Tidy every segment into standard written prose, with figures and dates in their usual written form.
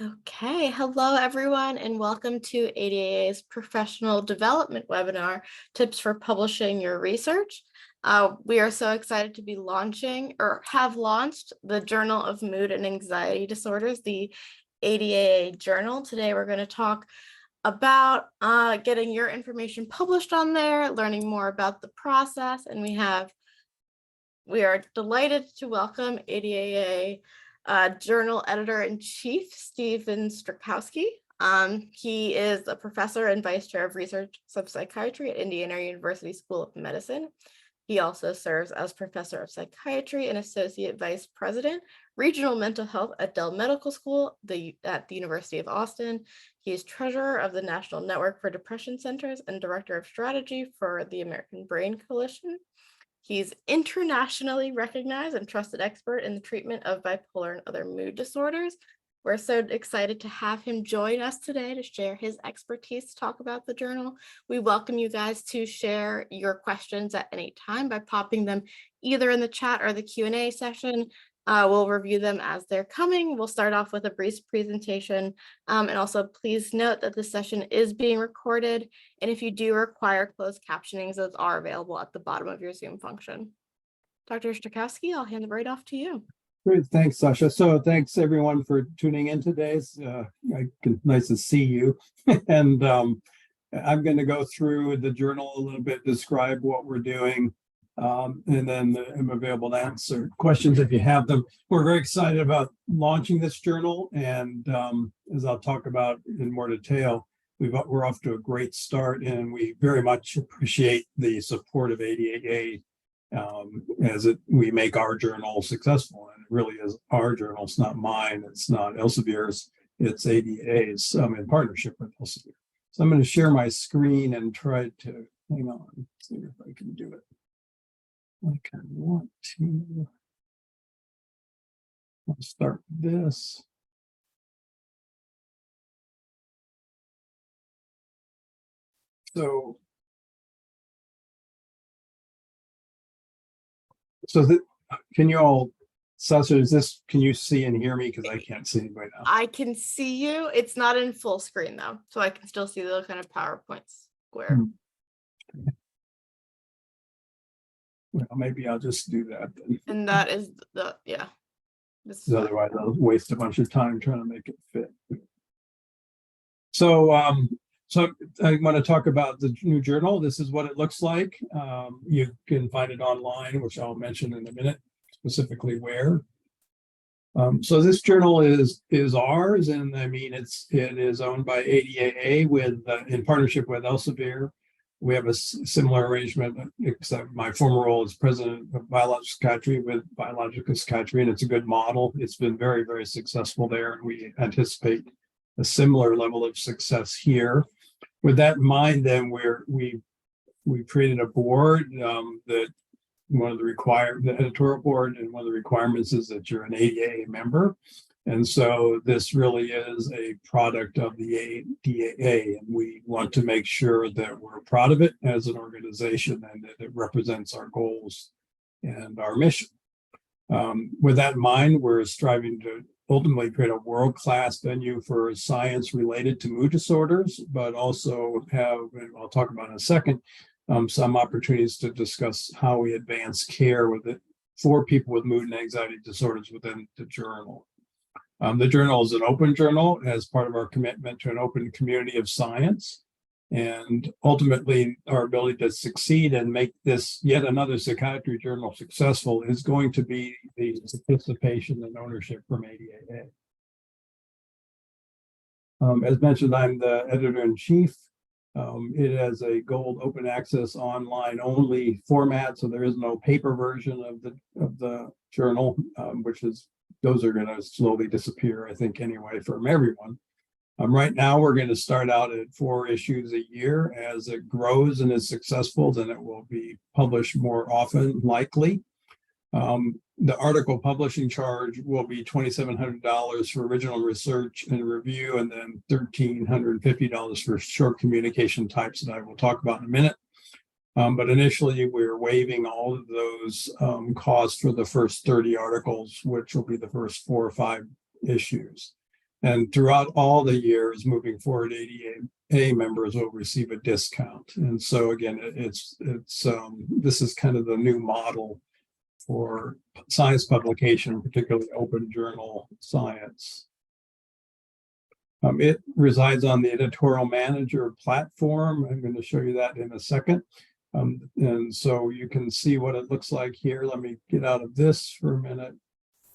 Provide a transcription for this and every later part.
Okay, hello everyone, and welcome to ADAA's Professional Development Webinar, Tips for Publishing Your Research. We are so excited to be launching or have launched the Journal of Mood and Anxiety Disorders, the ADAA Journal. Today we're going to talk about getting your information published on there, learning more about the process, and we are delighted to welcome ADAA Journal Editor-in-Chief, Stephen Strakowski. He is a professor and vice chair of research subpsychiatry at Indiana University School of Medicine. He also serves as professor of psychiatry and associate vice president, regional mental health at Dell Medical School at the University of Austin. He is treasurer of the National Network for Depression Centers and director of strategy for the American Brain Coalition. He's internationally recognized and trusted expert in the treatment of bipolar and other mood disorders. We're so excited to have him join us today to share his expertise to talk about the journal. We welcome you guys to share your questions at any time by popping them either in the chat or the Q&A session. We'll review them as they're coming. We'll start off with a brief presentation. And also please note that this session is being recorded. And if you do require closed captionings, those are available at the bottom of your Zoom function. Dr. Strakowski, I'll hand it right off to you. Great, thanks, Sasha. So thanks everyone for tuning in today. Nice to see you. And I'm going to go through the journal a little bit, describe what we're doing, and then I'm available to answer questions if you have them. We're very excited about launching this journal, and as I'll talk about in more detail, we're off to a great start, and we very much appreciate the support of ADAA we make our journal successful. And it really is our journal. It's not mine. It's not Elsevier's. It's ADAA's in partnership with Elsevier. So I'm going to share my screen and try to hang on, see if I can do it. Like I want to. I'll start this. So can you all, Sasha, can you see and hear me? Because I can't see anybody now. I can see you. It's not in full screen though, so I can still see the kind of PowerPoint square. Well, maybe I'll just do that then. And that is yeah. Otherwise I'll waste a bunch of time trying to make it fit. So I want to talk about the new journal. This is what it looks like. You can find it online, which I'll mention in a minute, specifically where. So this journal is ours, and I mean it is owned by ADAA in partnership with Elsevier. We have a similar arrangement, except my former role as president of biological psychiatry with biological psychiatry, and it's a good model. It's been very, very successful there, and we anticipate a similar level of success here. With that in mind, then we created a board that the editorial board, and one of the requirements is that you're an ADAA member. And so this really is a product of the ADAA, and we want to make sure that we're proud of it as an organization and that it represents our goals and our mission. With that in mind, we're striving to ultimately create a world-class venue for science related to mood disorders, but also have, and I'll talk about in a second, some opportunities to discuss how we advance care for people with mood and anxiety disorders within the journal. The journal is an open journal as part of our commitment to an open community of science. And ultimately, our ability to succeed and make this yet another psychiatry journal successful is going to be the participation and ownership from ADAA. As mentioned, I'm the editor-in-chief. It has a gold open access online only format, so there is no paper version of the journal, those are going to slowly disappear, I think, anyway, from everyone. Right now, we're going to start out at 4 issues a year. As it grows and is successful, then it will be published more often, likely. The article publishing charge will be $2,700 for original research and review, and then $1,350 for short communication types that I will talk about in a minute. But initially, we're waiving all of those costs for the first 30 articles, which will be the first 4 or 5 issues. And throughout all the years moving forward, ADAA members will receive a discount. And so again, this is kind of the new model for science publication, particularly open journal science. It resides on the editorial manager platform. I'm going to show you that in a second. And so you can see what it looks like here. Let me get out of this for a minute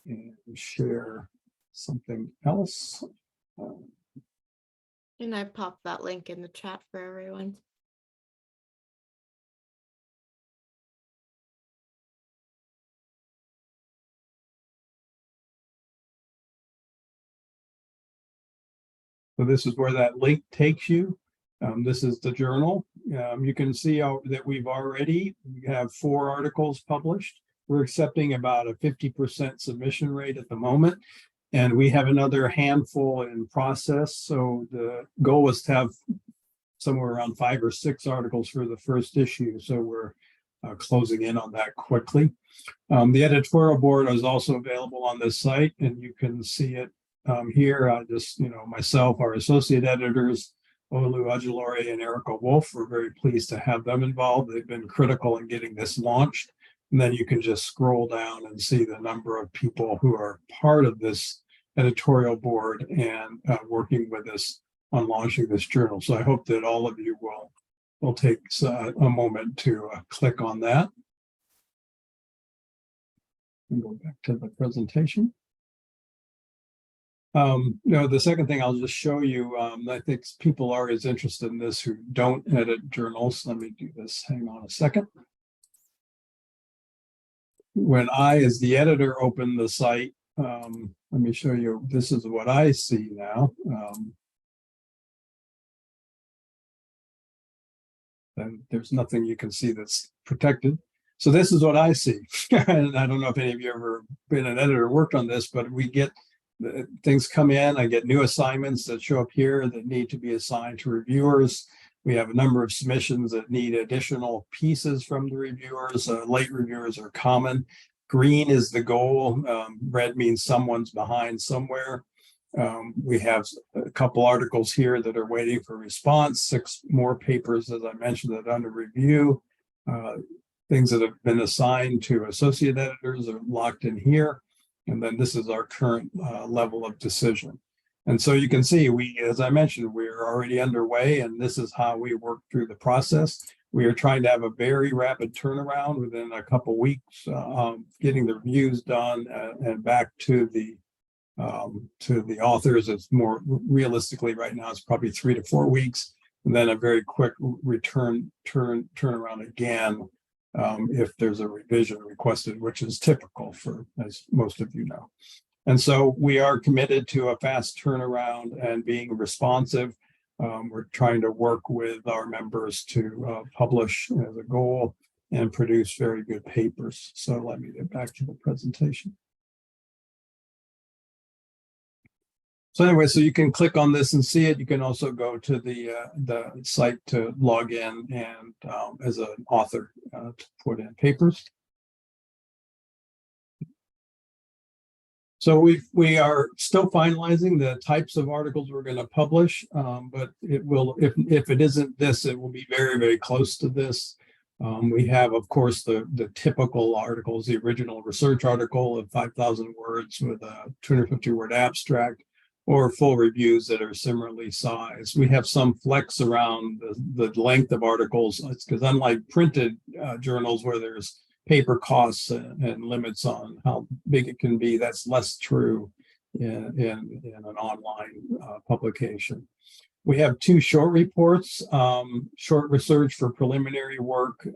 and share something else. And I popped that link in the chat for everyone. So this is where that link takes you. This is the journal. You can see that we have 4 articles published. We're accepting about a 50% submission rate at the moment. And we have another handful in process. So the goal was to have somewhere around 5 or 6 articles for the first issue. So we're closing in on that quickly. The editorial board is also available on this site, and you can see it here. Myself, our associate editors, Olu Ajulore and Erica Wolf, we're very pleased to have them involved. They've been critical in getting this launched. And then you can just scroll down and see the number of people who are part of this editorial board and working with us on launching this journal. So I hope that all of you will take a moment to click on that. And go back to the presentation. The second thing I'll just show you, I think people are as interested in this who don't edit journals. Let me do this. Hang on a second. When I, as the editor, open the site, let me show you. This is what I see now. And there's nothing you can see that's protected. So this is what I see. And I don't know if any of you ever been an editor, worked on this, but we get things come in. I get new assignments that show up here that need to be assigned to reviewers. We have a number of submissions that need additional pieces from the reviewers. Late reviewers are common. Green is the goal. Red means someone's behind somewhere. We have a couple articles here that are waiting for response, 6 more papers, as I mentioned, that are under review. Things that have been assigned to associate editors are locked in here. And then this is our current level of decision. And so you can see, as I mentioned, we're already underway, and this is how we work through the process. We are trying to have a very rapid turnaround within a couple weeks, getting the reviews done and back to the authors. It's more realistically right now, it's probably 3 to 4 weeks, and then a very quick turnaround again if there's a revision requested, which is typical for, as most of you know. And so we are committed to a fast turnaround and being responsive. We're trying to work with our members to publish as a goal and produce very good papers. So let me get back to the presentation. So anyway, so you can click on this and see it. You can also go to the site to log in and as an author to put in papers. So we are still finalizing the types of articles we're going to publish, but it will, if it isn't this, it will be very, very close to this. We have, of course, the typical articles, the original research article of 5,000 words with a 250-word abstract, or full reviews that are similarly sized. We have some flex around the length of articles. It's because unlike printed journals where there's paper costs and limits on how big it can be, that's less true in an online publication. We have 2 short reports, short research for preliminary work.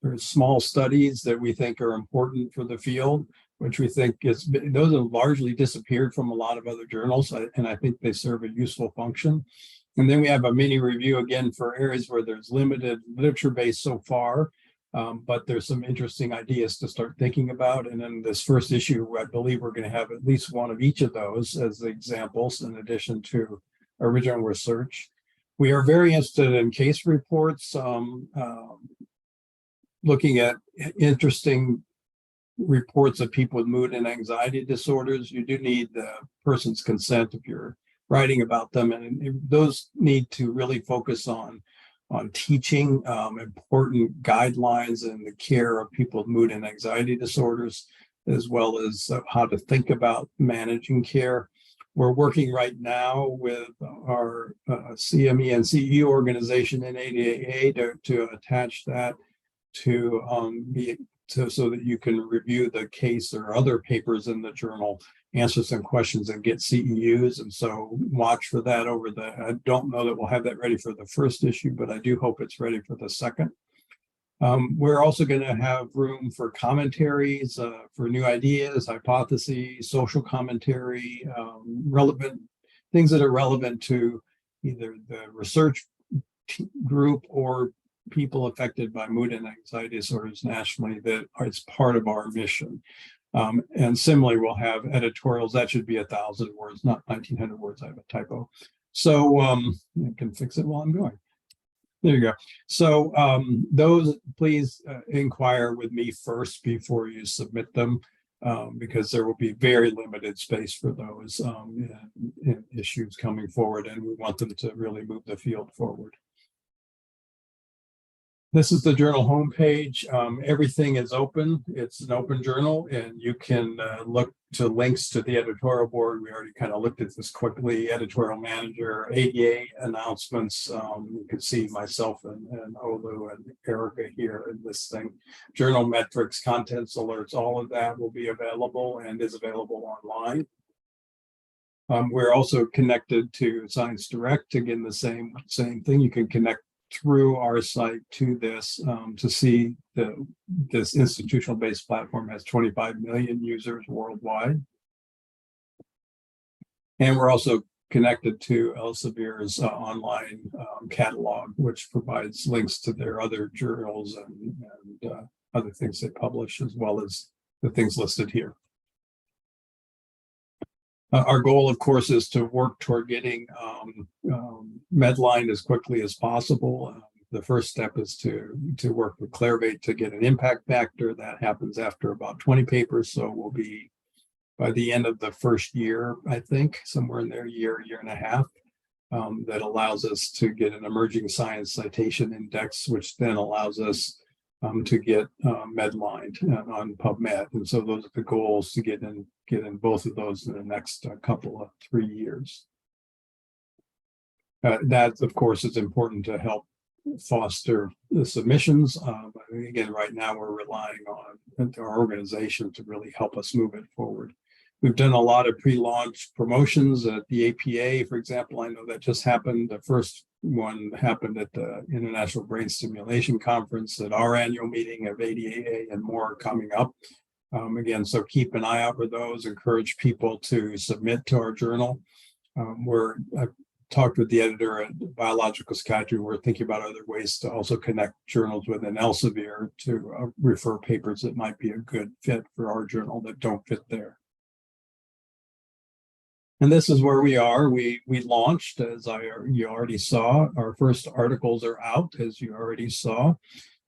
There's small studies that we think are important for the field, which we think those have largely disappeared from a lot of other journals, and I think they serve a useful function. And then we have a mini review again for areas where there's limited literature base so far, but there's some interesting ideas to start thinking about. And in this first issue, I believe we're going to have at least one of each of those as the examples in addition to original research. We are very interested in case reports, looking at interesting reports of people with mood and anxiety disorders, you do need the person's consent if you're writing about them, and those need to really focus on teaching important guidelines in the care of people with mood and anxiety disorders, as well as how to think about managing care. We're working right now with our CME and CE organization in ADAA to attach that to so that you can review the case or other papers in the journal, answer some questions, and get CEUs. And so watch for that I don't know that we'll have that ready for the first issue, but I do hope it's ready for the second. We're also going to have room for commentaries, for new ideas, hypotheses, social commentary, relevant things that are relevant to either the research group or people affected by mood and anxiety disorders nationally. That it's part of our mission. And similarly, we'll have editorials. That should be 1,000 words, not 1,900 words. I have a typo. So I can fix it while I'm going. There you go. So those, please inquire with me first before you submit them, because there will be very limited space for those in issues coming forward, and we want them to really move the field forward. This is the journal homepage. Everything is open. It's an open journal, and you can look to links to the editorial board. We already kind of looked at this quickly. Editorial manager, ADA announcements. You can see myself and Olu and Erica here in this thing. Journal metrics, contents alerts, all of that will be available and is available online. We're also connected to Science Direct. Again, the same thing. You can connect through our site to this to see this institutional based platform has 25 million users worldwide. And we're also connected to Elsevier's online catalog, which provides links to their other journals and other things they publish, as well as the things listed here. Our goal, of course, is to work toward getting Medline as quickly as possible. The first step is to work with Clarivate to get an impact factor. That happens after about 20 papers, so we'll be by the end of the first year, I think, somewhere in there, year and a half. That allows us to get an emerging science citation index, which then allows us to get Medline on PubMed. And so those are the goals, to get in both of those in the next couple of 3 years. That, of course, is important to help foster the submissions. Again, right now we're relying on our organization to really help us move it forward. We've done a lot of pre-launch promotions at the APA, for example. I know that just happened. The first one happened at the International Brain Stimulation Conference, at our annual meeting of ADAA, and more coming up. Again, so keep an eye out for those. Encourage people to submit to our journal. I've talked with the editor at Biological Psychiatry. We're thinking about other ways to also connect journals within Elsevier to refer papers that might be a good fit for our journal that don't fit there. And this is where we are. We launched, as you already saw. Our first articles are out, as you already saw.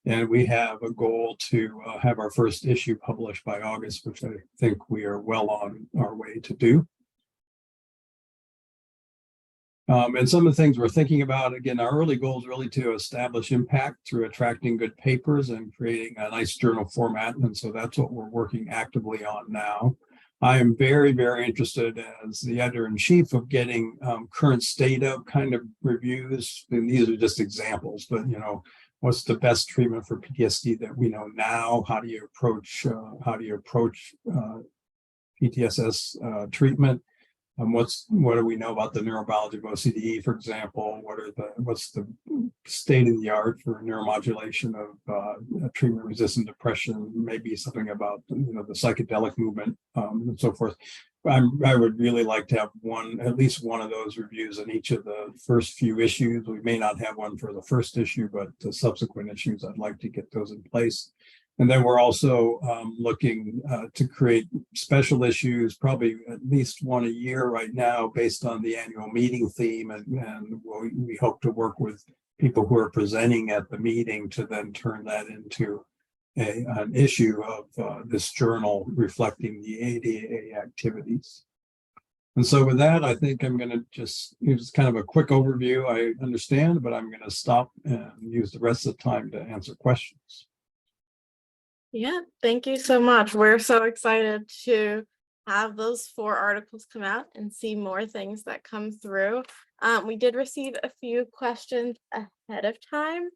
And we have a goal to have our first issue published by August, which I think we are well on our way to do. And some of the things we're thinking about, again, our early goal is really to establish impact through attracting good papers and creating a nice journal format. And so that's what we're working actively on now. I am very, very interested, as the editor-in-chief, of getting current state of kind of reviews. And these are just examples, but what's the best treatment for PTSD that we know now? How do you approach PTSS treatment? What do we know about the neurobiology of OCD, for example? What's the state of the art for neuromodulation of treatment-resistant depression? Maybe something about the psychedelic movement and so forth. I would really like to have at least one of those reviews in each of the first few issues. We may not have one for the first issue, but the subsequent issues, I'd like to get those in place. And then we're also looking to create special issues, probably at least one a year right now, based on the annual meeting theme. And we hope to work with people who are presenting at the meeting to then turn that into an issue of this journal reflecting the ADAA activities. And so with that, I think I'm going to just use kind of a quick overview. I understand, but I'm going to stop and use the rest of the time to answer questions. Yeah, thank you so much. We're so excited to have those 4 articles come out and see more things that come through. We did receive a few questions ahead of time.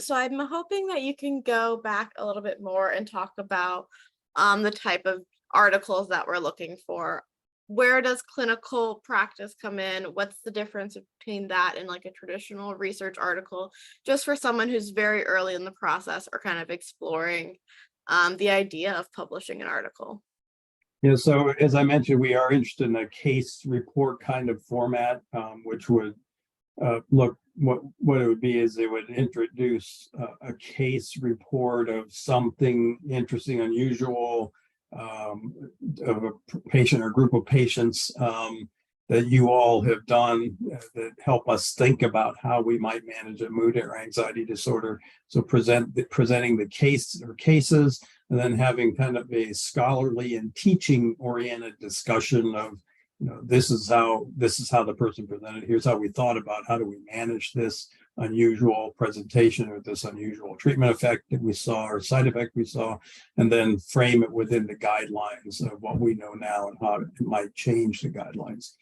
So I'm hoping that you can go back a little bit more and talk about the type of articles that we're looking for. Where does clinical practice come in? What's the difference between that and like a traditional research article, just for someone who's very early in the process or kind of exploring the idea of publishing an article? Yeah, so as I mentioned, we are interested in a case report kind of format, which would look, what it would be is it would introduce a case report of something interesting, unusual, of a patient or group of patients that you all have done that help us think about how we might manage a mood or anxiety disorder. So presenting the case or cases, and then having kind of a scholarly and teaching oriented discussion of, this is how the person presented. Here's how we thought about how do we manage this unusual presentation or this unusual treatment effect that we saw or side effect we saw, and then frame it within the guidelines of what we know now and how it might change the guidelines.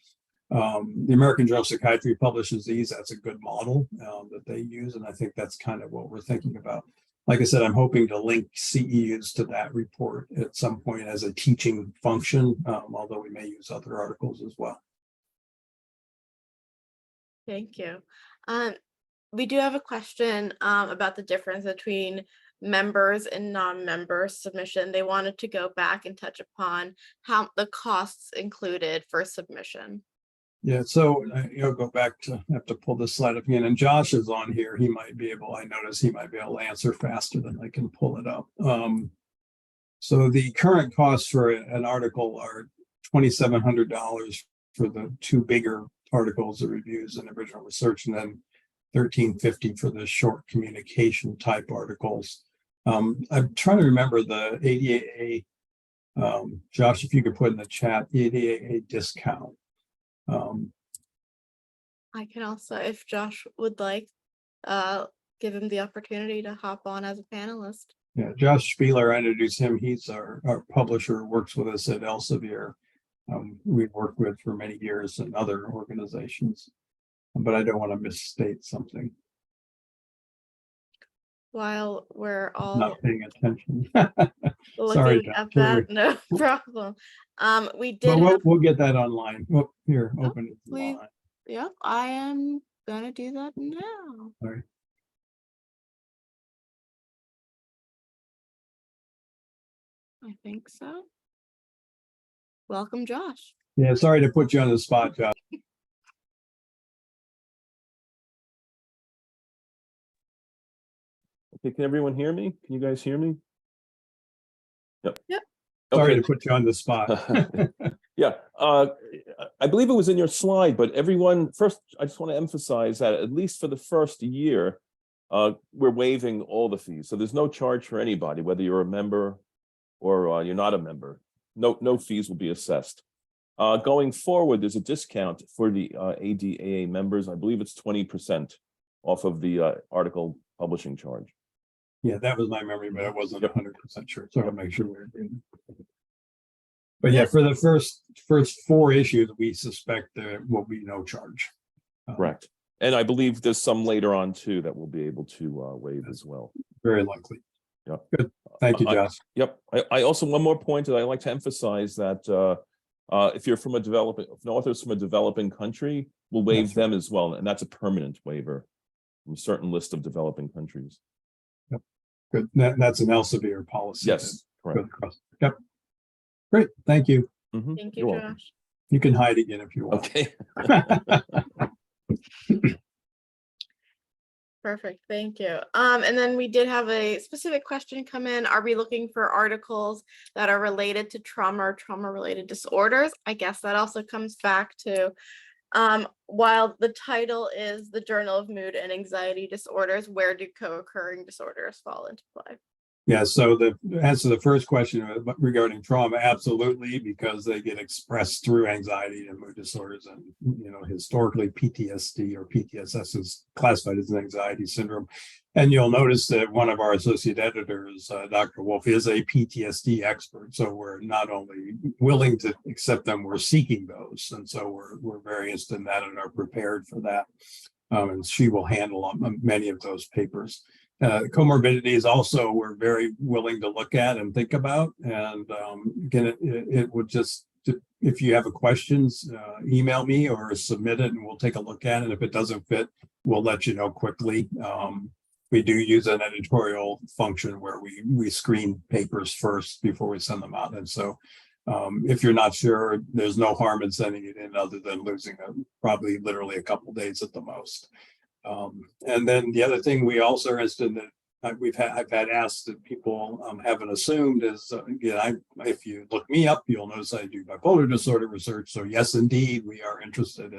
The American Journal of Psychiatry publishes these. That's a good model that they use, and I think that's kind of what we're thinking about. Like I said, I'm hoping to link CEUs to that report at some point as a teaching function, although we may use other articles as well. Thank you. We do have a question about the difference between members and non-member submission. They wanted to go back and touch upon how the costs included for submission. Yeah, so go back to, I have to pull this slide up again, and Josh is on here. He might be able, I notice he might be able to answer faster than I can pull it up. So the current costs for an article are $2,700 for the 2 bigger articles, the reviews and original research, and then $1,350 for the short communication type articles. I'm trying to remember the ADAA, Josh, if you could put in the chat, the ADAA discount. I can also, if Josh would like, give him the opportunity to hop on as a panelist. Yeah, Josh Spieler, I introduced him. He's our publisher, works with us at Elsevier. We've worked with for many years in other organizations, but I don't want to misstate something. While we're all not paying attention. looking Sorry, at that, no problem. We did. But we'll get that online. Well, here, Oh, open it. please. Yep, I am gonna do that now. All right. I think so. Welcome, Josh. Yeah, sorry to put you on the spot, Josh. Okay, can everyone hear me? Can you guys hear me? Yep. Yep. Sorry Okay. to put you on the spot. Yeah, I believe it was in your slide, but everyone, first, I just want to emphasize that at least for the first year, we're waiving all the fees. So there's no charge for anybody, whether you're a member or you're not a member. No fees will be assessed. Going forward, there's a discount for the ADAA members. I believe it's 20% off of the article publishing charge. Yeah, that was my memory, but I wasn't 100% sure. So I'll make sure we're agreeing. But Yeah. yeah, for the first 4 issues, we suspect there will be no charge. Correct. And I believe there's some later on too that we'll be able to waive as well. Very likely. Yeah. Good. Thank you, Josh. Yep. I also, one more point that I like to emphasize that if you're from a developing, if an author's from a developing country, we'll waive them as well. And that's a permanent waiver from a certain list of developing countries. Yep. Good. That's an Elsevier policy. Yes, correct. Yep. Great. Thank you. Mm-hmm. Thank you, Josh. You can hide again if you want. Okay. Perfect, thank you. And then we did have a specific question come in. Are we looking for articles that are related to trauma or trauma-related disorders? I guess that also comes back to, while the title is the Journal of Mood and Anxiety Disorders, where do co-occurring disorders fall into play? Yeah, so the answer to the first question regarding trauma, absolutely, because they get expressed through anxiety and mood disorders, and historically PTSD or PTSS is classified as an anxiety syndrome. And you'll notice that one of our associate editors, Dr. Wolf, is a PTSD expert. So we're not only willing to accept them, we're seeking those, and so we're very interested in that and are prepared for that. And she will handle many of those papers. Comorbidities also we're very willing to look at and think about. And again, it would just, if you have a questions, email me or submit it and we'll take a look at it. If it doesn't fit, we'll let you know quickly. We do use an editorial function where we screen papers first before we send them out. And so if you're not sure, there's no harm in sending it in other than losing probably literally a couple of days at the most. And then the other thing we also are interested in that I've had asked that people haven't assumed is, again, if you look me up, you'll notice I do bipolar disorder research. So yes, indeed, we are interested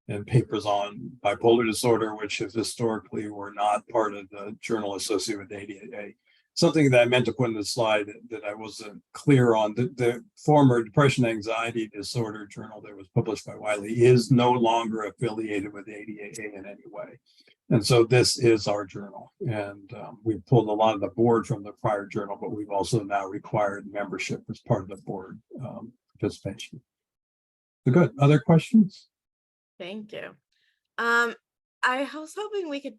in papers on bipolar disorder, which have historically were not part of the journal associated with ADAA. Something that I meant to put in the slide that I wasn't clear on, the former depression anxiety disorder journal that was published by Wiley is no longer affiliated with ADAA in any way. And so this is our journal. And we pulled a lot of the board from the prior journal, but we've also now required membership as part of the board participation. So good. Other questions? Thank you. I was hoping we could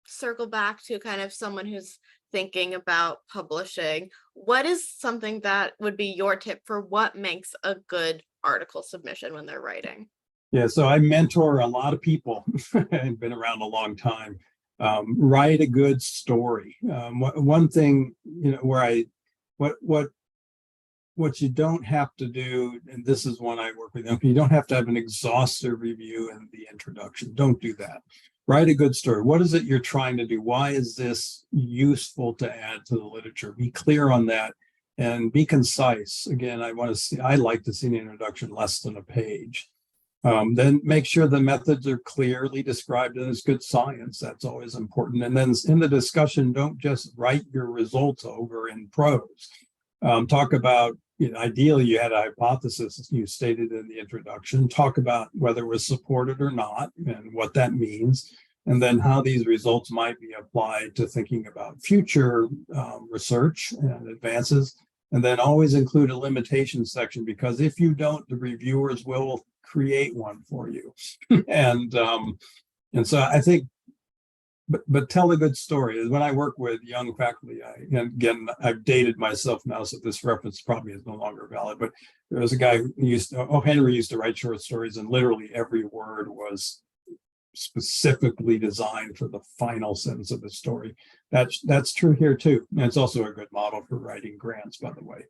circle back to kind of someone who's thinking about publishing. What is something that would be your tip for what makes a good article submission when they're writing? Yeah, so I mentor a lot of people and been around a long time. Write a good story. One thing, where what you don't have to do, and this is one I work with them, you don't have to have an exhaustive review in the introduction. Don't do that. Write a good story. What is it you're trying to do? Why is this useful to add to the literature? Be clear on that and be concise. Again, I like to see an introduction less than a page. Then make sure the methods are clearly described and it's good science. That's always important. And then in the discussion, don't just write your results over in prose. Talk about, ideally you had a hypothesis you stated in the introduction. Talk about whether it was supported or not and what that means. And then how these results might be applied to thinking about future research and advances. And then always include a limitation section, because if you don't, the reviewers will create one for you. and so I think, but tell a good story. When I work with young faculty, again, I've dated myself now, so this reference probably is no longer valid, but there was a guy who Henry used to write short stories, and literally every word was specifically designed for the final sentence of the story. That's true here too. And it's also a good model for writing grants, by the way.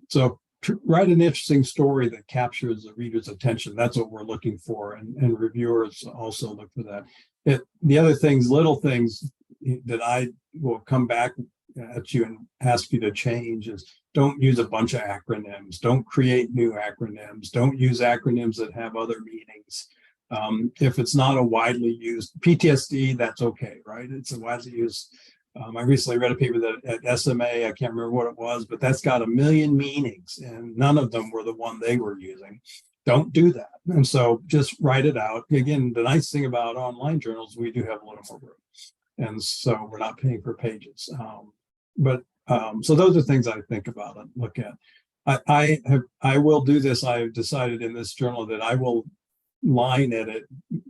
So write an interesting story that captures the reader's attention. That's what we're looking for. And reviewers also look for that. The other things, little things that I will come back at you and ask you to change is don't use a bunch of acronyms. Don't create new acronyms. Don't use acronyms that have other meanings. If it's not a widely used PTSD, that's okay, right? It's a widely used. I recently read a paper that at SMA, I can't remember what it was, but that's got 1 million meanings and none of them were the one they were using. Don't do that. And so just write it out. Again, the nice thing about online journals, we do have a little more room. And so we're not paying for pages. So those are things I think about and look at. I will do this. I've decided in this journal that I will line edit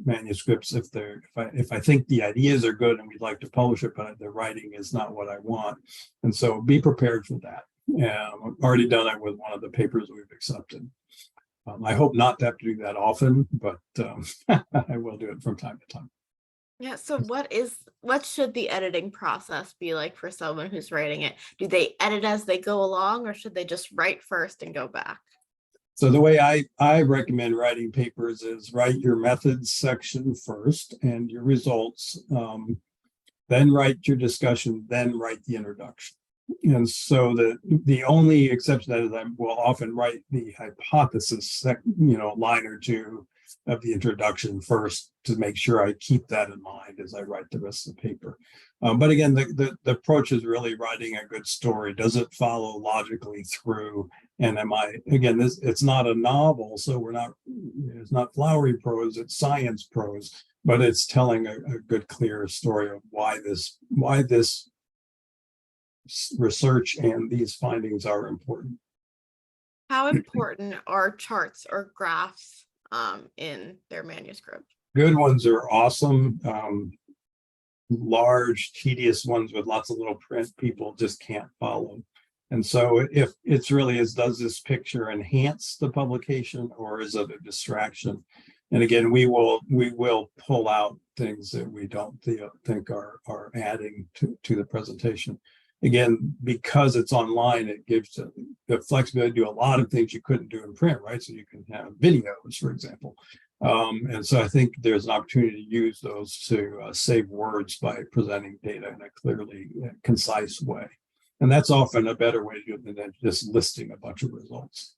manuscripts if I think the ideas are good and we'd like to publish it, but the writing is not what I want. And so be prepared for that. I've already done it with one of the papers we've accepted. I hope not to have to do that often, but I will do it from time to time. Yeah, so what should the editing process be like for someone who's writing it? Do they edit as they go along, or should they just write first and go back? So the way I recommend writing papers is write your methods section first and your results, then write your discussion, then write the introduction. And so the only exception that is I will often write the hypothesis, line or two of the introduction first to make sure I keep that in mind as I write the rest of the paper. But again, the approach is really writing a good story. Does it follow logically through? And again, it's not a novel, so it's not flowery prose, it's science prose, but it's telling a good, clear story of why this research and these findings are important. How important are charts or graphs in their manuscript? Good ones are awesome. Large, tedious ones with lots of little print, people just can't follow. And so if it's really does this picture enhance the publication or is it a distraction? And again, we will pull out things that we don't think are adding to the presentation. Again, because it's online, it gives the flexibility to do a lot of things you couldn't do in print, right? So you can have videos, for example. And so I think there's an opportunity to use those to save words by presenting data in a clearly concise way. And that's often a better way to do it than just listing a bunch of results.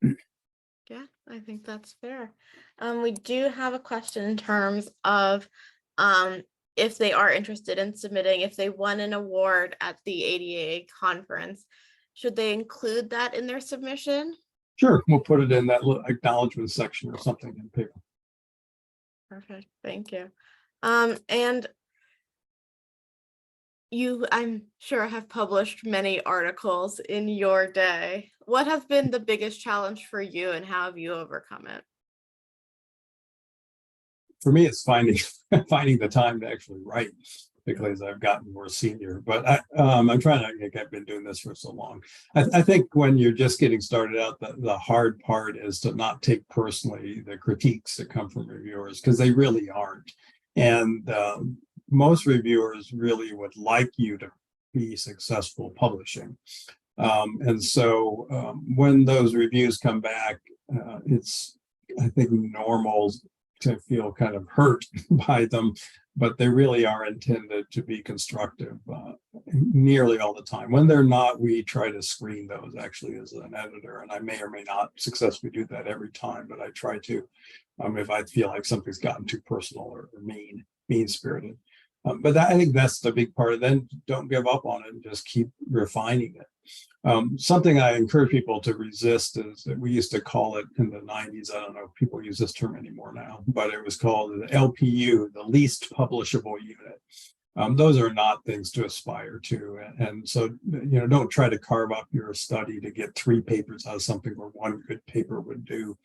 Yeah, I think that's fair. We do have a question in terms of if they are interested in submitting, if they won an award at the ADAA conference, should they include that in their submission? Sure, we'll put it in that little acknowledgement section or something in paper. Perfect, thank you. And you, I'm sure, have published many articles in your day. What have been the biggest challenge for you and how have you overcome it? For me, it's finding the time to actually write, particularly as I've gotten more senior. But I'm trying to, I've been doing this for so long. I think when you're just getting started out, the hard part is to not take personally the critiques that come from reviewers, because they really aren't. And most reviewers really would like you to be successful publishing. And so when those reviews come back, it's, I think, normal to feel kind of hurt by them, but they really are intended to be constructive nearly all the time. When they're not, we try to screen those actually as an editor, and I may or may not successfully do that every time, but I try to if I feel like something's gotten too personal or mean-spirited. But I think that's the big part. Then don't give up on it and just keep refining it. Something I encourage people to resist is that we used to call it in the 90s. I don't know if people use this term anymore now, but it was called the LPU, the least publishable unit. Those are not things to aspire to. And so, don't try to carve up your study to get 3 papers out of something where 1 good paper would do.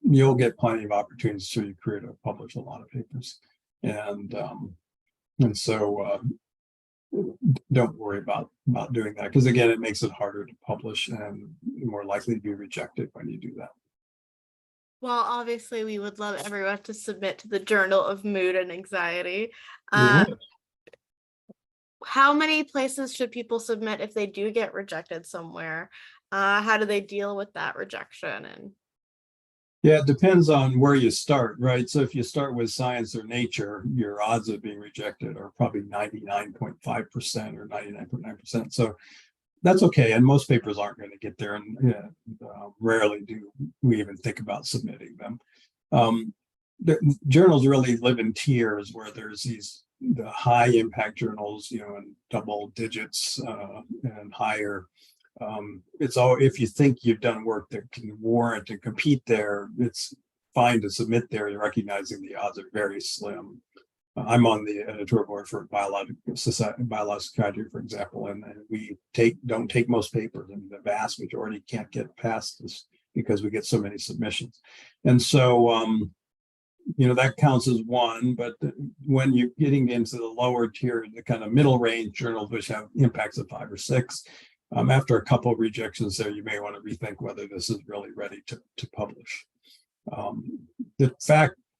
You'll get plenty of opportunities through your career to publish a lot of papers. And so don't worry about doing that, because again, it makes it harder to publish and more likely to be rejected when you do that. Well, obviously, we would love everyone to submit to the Journal of Mood and Anxiety. How many places should people submit if they do get rejected somewhere? How do they deal with that rejection? And yeah, it depends on where you start, right? So if you start with science or nature, your odds of being rejected are probably 99.5% or 99.9%. So that's okay. And most papers aren't going to get there, and rarely do we even think about submitting them. The journals really live in tiers, where there's the high impact journals, in double digits and higher. It's all, if you think you've done work that can warrant and compete there, it's fine to submit there, recognizing the odds are very slim. I'm on the editorial board for Biological Psychiatry, for example, and we don't take most papers. I mean, the vast majority can't get past this because we get so many submissions. And so, that counts as one, but when you're getting into the lower tier, the kind of middle range journals, which have impacts of 5 or 6, after a couple of rejections there, you may want to rethink whether this is really ready to publish.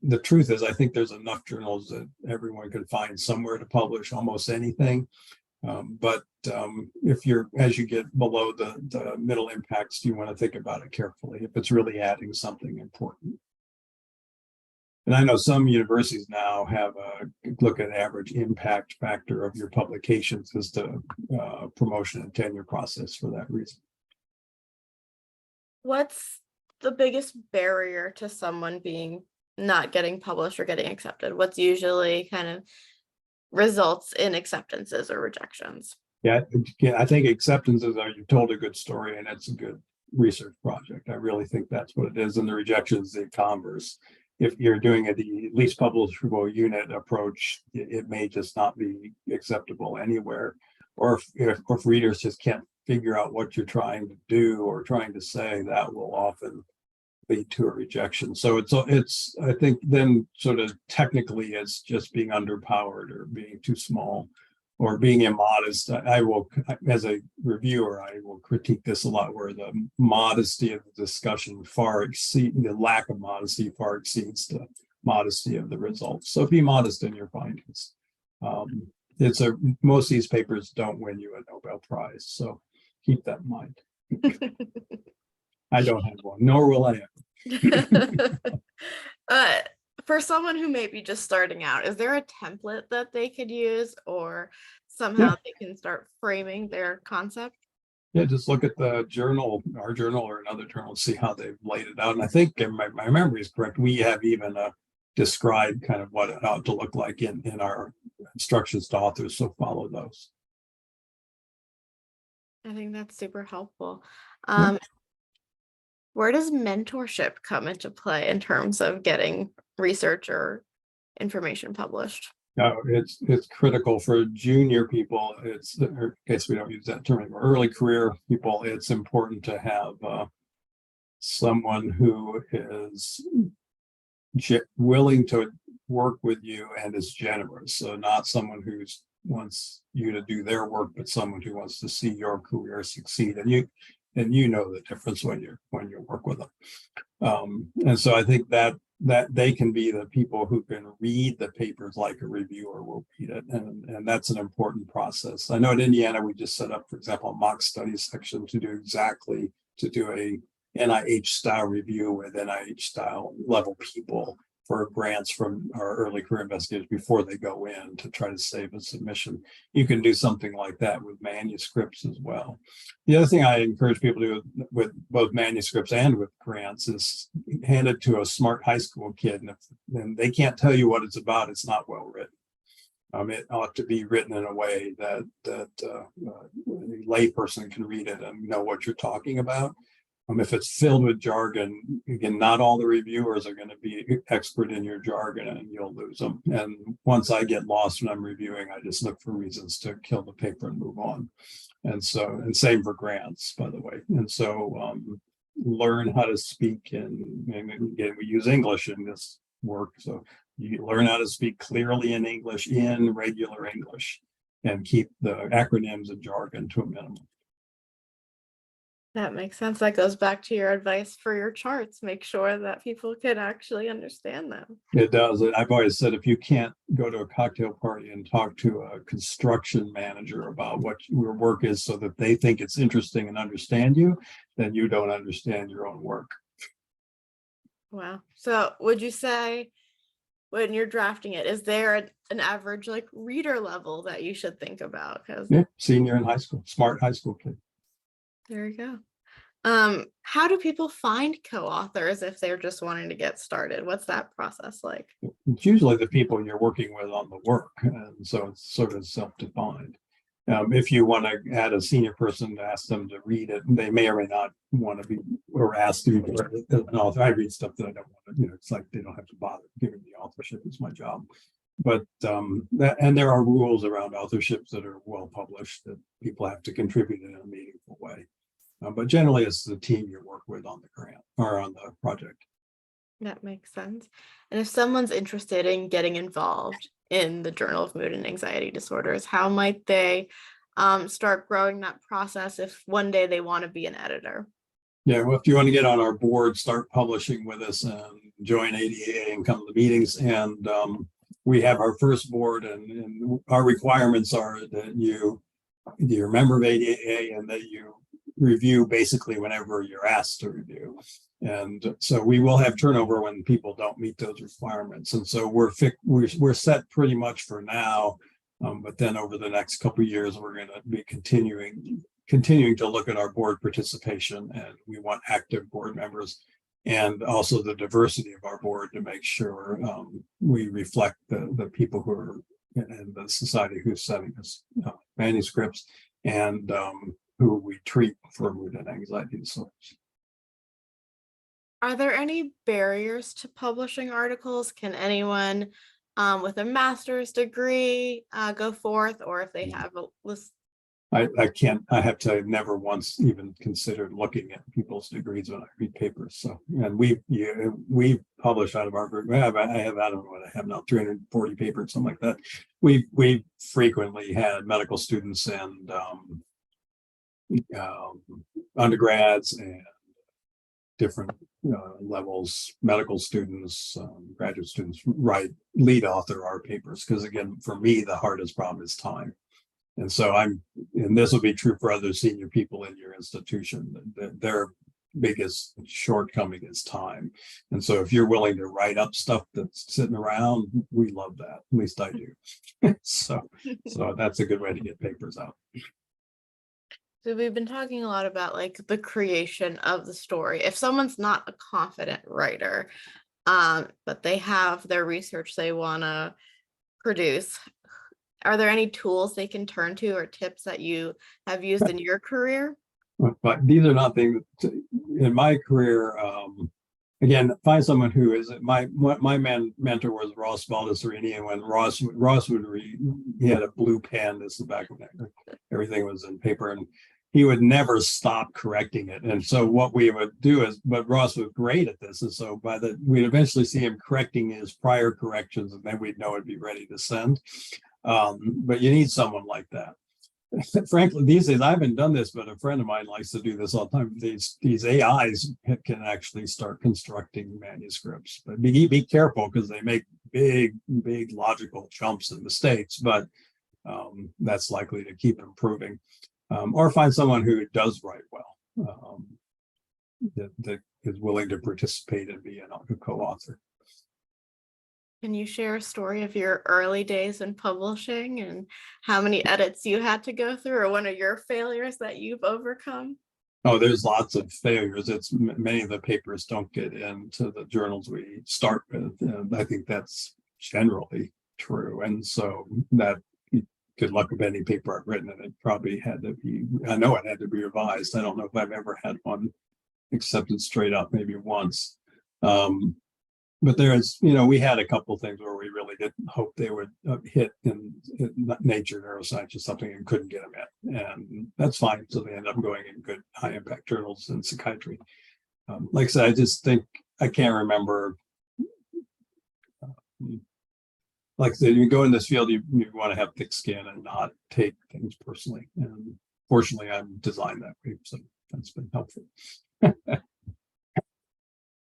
The truth is, I think there's enough journals that everyone can find somewhere to publish almost anything. But as you get below the middle impacts, you want to think about it carefully if it's really adding something important. And I know some universities now have a look at average impact factor of your publications as the promotion and tenure process for that reason. what's the biggest barrier to someone not getting published or getting accepted? What's usually kind of results in acceptances or rejections? Yeah, I think acceptances are, you told a good story and it's a good research project. I really think that's what it is. And the rejections, the converse. If you're doing the least publishable unit approach, it may just not be acceptable anywhere. Or if readers just can't figure out what you're trying to do or trying to say, that will often lead to a rejection. So it's I think then sort of technically it's just being underpowered or being too small or being immodest. I will, as a reviewer, I will critique this a lot, where the modesty of the discussion the lack of modesty far exceeds the modesty of the results. So be modest in your findings. Most of these papers don't win you a Nobel Prize, so keep that in mind. I don't have one, nor will I ever. For someone who may be just starting out, is there a template that they could use, or somehow they can start framing their concept? Yeah, just look at the journal, our journal or another journal, see how they've laid it out. And I think, if my memory is correct, we have even described kind of what it ought to look like in our instructions to authors, so follow those. I think that's super helpful. Yeah. Where does mentorship come into play in terms of getting research or information published? It's critical for junior people. In case we don't use that term anymore, early career people, it's important to have someone who is willing to work with you and is generous. So not someone who wants you to do their work, but someone who wants to see your career succeed. And you know the difference when you work with them. And so I think that they can be the people who can read the papers like a reviewer will read it. And that's an important process. I know at Indiana, we just set up, for example, a mock study section to do a NIH style review with NIH style level people for grants from our early career investigators before they go in to try to save a submission. You can do something like that with manuscripts as well. The other thing I encourage people to do with both manuscripts and with grants is hand it to a smart high school kid. And they can't tell you what it's about, it's not well written. It ought to be written in a way that a layperson can read it and know what you're talking about. If it's filled with jargon, again, not all the reviewers are going to be expert in your jargon and you'll lose them. And once I get lost when I'm reviewing, I just look for reasons to kill the paper and move on. And same for grants, by the way. And so learn how to speak, and again, we use English in this work. So you learn how to speak clearly in English, in regular English, and keep the acronyms and jargon to a minimum. That makes sense. That goes back to your advice for your charts. Make sure that people can actually understand them. It does. I've always said, if you can't go to a cocktail party and talk to a construction manager about what your work is so that they think it's interesting and understand you, then you don't understand your own work. Wow. So would you say, when you're drafting it, is there an average like reader level that you should think about? Yeah, senior in high school, smart high school kid. There you go. How do people find co-authors if they're just wanting to get started? What's that process like? It's usually the people you're working with on the work, and so it's sort of self-defined. If you want to add a senior person to ask them to read it, they may or may not want to be or asked to be an author. I read stuff that I don't want to, it's like they don't have to bother giving me authorship. It's my job. But and there are rules around authorships that are well published that people have to contribute in a meaningful way. But generally, it's the team you work with on the grant or on the project. That makes sense. And if someone's interested in getting involved in the Journal of Mood and Anxiety Disorders, how might they start growing that process if one day they want to be an editor? Yeah, well, if you want to get on our board, start publishing with us and join ADAA and come to the meetings. And we have our first board, and our requirements are that you're a member of ADAA and that you review basically whenever you're asked to review. And so we will have turnover when people don't meet those requirements. And so we're set pretty much for now. But then over the next couple of years, we're going to be continuing to look at our board participation, and we want active board members. and also the diversity of our board to make sure we reflect the people who are in the society who's sending us manuscripts, and who we treat for mood and anxiety disorders. Are there any barriers to publishing articles? Can anyone with a master's degree go forth, or if they have a list? I can't, I have to, I've never once even considered looking at people's degrees when I read papers. So, and we publish out of our group. I don't know what I have now, 340 papers, something like that. We frequently had medical students and undergrads and different levels, medical students, graduate students write, lead author our papers. Because again, for me, the hardest problem is time. And so and this will be true for other senior people in your institution, their biggest shortcoming is time. And so if you're willing to write up stuff that's sitting around, we love that. At least I do. So that's a good way to get papers out. So we've been talking a lot about like the creation of the story. If someone's not a confident writer, but they have their research they want to produce, are there any tools they can turn to or tips that you have used in your career? But these are not things in my career. Again, find someone who is my mentor was Ross Baldessarini, and when Ross would read, he had a blue pen. This is the back of it. Everything was in paper, and he would never stop correcting it. And so what we would do is, but Ross was great at this, and so we'd eventually see him correcting his prior corrections, and then we'd know it'd be ready to send. But you need someone like that. Frankly, these days I haven't done this, but a friend of mine likes to do this all the time. These AIs can actually start constructing manuscripts, but be careful because they make big logical jumps and mistakes. But that's likely to keep improving. Or find someone who does write well, that is willing to participate and be a co-author. Can you share a story of your early days in publishing and how many edits you had to go through, or one of your failures that you've overcome? Oh, there's lots of failures. Many of the papers don't get into the journals we start with, and I think that's generally true. And so that you could look up any paper I've written, and it probably had to be, I know it had to be revised. I don't know if I've ever had one accepted straight up, maybe once. But there's, we had a couple of things where we really didn't hope they would hit in Nature Neuroscience or something and couldn't get them in. And that's fine. So they end up going in good high impact journals in psychiatry. Like I said, I just think, I can't remember. Like I said, you go in this field, you want to have thick skin and not take things personally. And fortunately, I'm designed that way. So that's been helpful.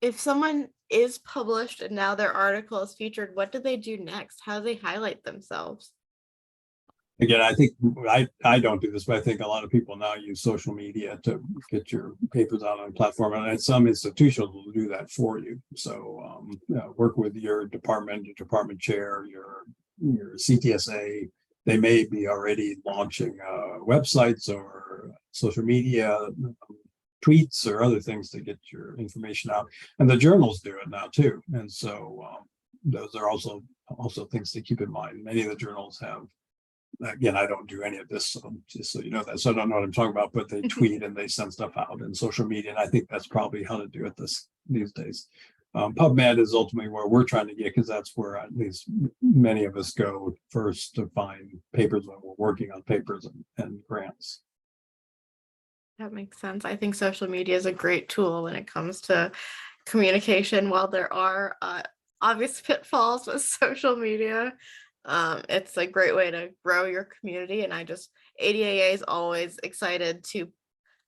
If someone is published and now their article is featured, what do they do next? How do they highlight themselves? Again, I think I don't do this, but I think a lot of people now use social media to get your papers out on a platform, and some institutions will do that for you. So work with your department chair, your CTSA. They may be already launching websites or social media tweets or other things to get your information out, and the journals do it now too. And so those are also things to keep in mind. Many of the journals have, again, I don't do any of this, so just so you know that, so I don't know what I'm talking about, but they tweet and they send stuff out in social media, and I think that's probably how to do it these days. PubMed is ultimately where we're trying to get, because that's where at least many of us go first to find papers when we're working on papers and grants. That makes sense. I think social media is a great tool when it comes to communication. While there are obvious pitfalls with social media, it's a great way to grow your community. And ADAA is always excited to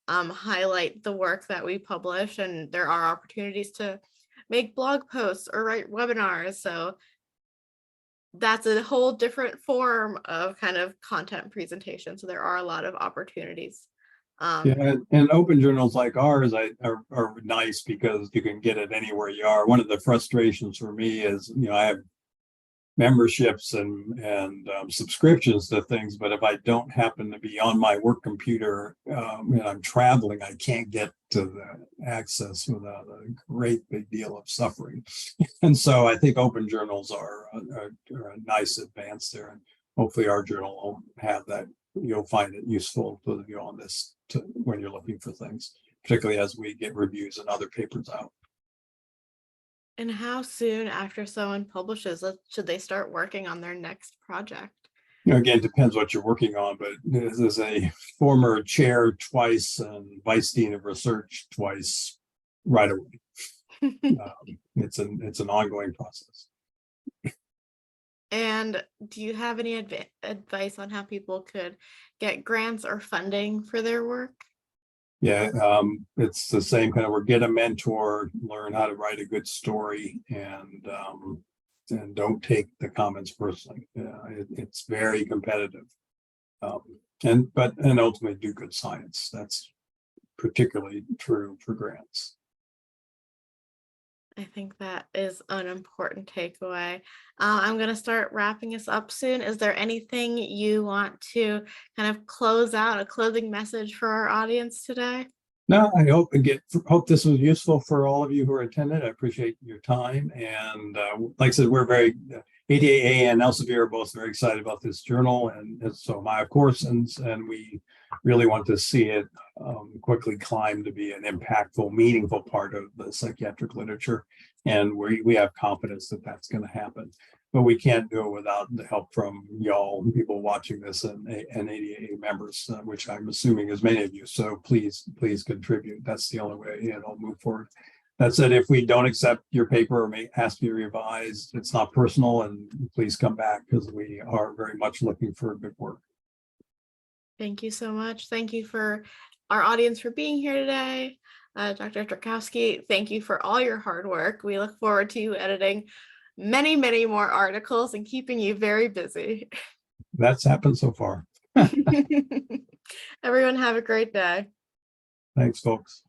highlight the work that we publish, and there are opportunities to make blog posts or write webinars. So that's a whole different form of kind of content presentation. So there are a lot of opportunities. Yeah, and open journals like ours are nice because you can get it anywhere you are. One of the frustrations for me is, I have memberships and subscriptions to things, but if I don't happen to be on my work computer and I'm traveling, I can't get to the access without a great big deal of suffering. And so I think open journals are a nice advance there, and hopefully our journal will have that. You'll find it useful to you on this when you're looking for things, particularly as we get reviews and other papers out. And how soon after someone publishes, should they start working on their next project? Again, depends what you're working on, but this is a former chair twice and vice dean of research twice right away. It's an ongoing process. And do you have any advice on how people could get grants or funding for their work? Yeah, it's the same kind of work. Get a mentor, learn how to write a good story, and don't take the comments personally. It's very competitive, and ultimately do good science. That's particularly true for grants. I think that is an important takeaway. I'm going to start wrapping us up soon. Is there anything you want to kind of close out, a closing message for our audience today? No, I hope this was useful for all of you who are attending. I appreciate your time. And like I said, we're very, ADAA and Elsevier are both very excited about this journal. And so am I, of course, and we really want to see it quickly climb to be an impactful, meaningful part of the psychiatric literature. And we have confidence that that's going to happen. But we can't do it without the help from y'all, people watching this, and ADAA members, which I'm assuming is many of you. So please contribute. That's the only way it'll move forward. That said, if we don't accept your paper or may ask you to revise, it's not personal, and please come back because we are very much looking for good work. Thank you so much. Thank you for our audience for being here today. Dr. Drakowski, thank you for all your hard work. We look forward to you editing many, many more articles and keeping you very busy. That's happened so far. Everyone have a great day. Thanks, folks.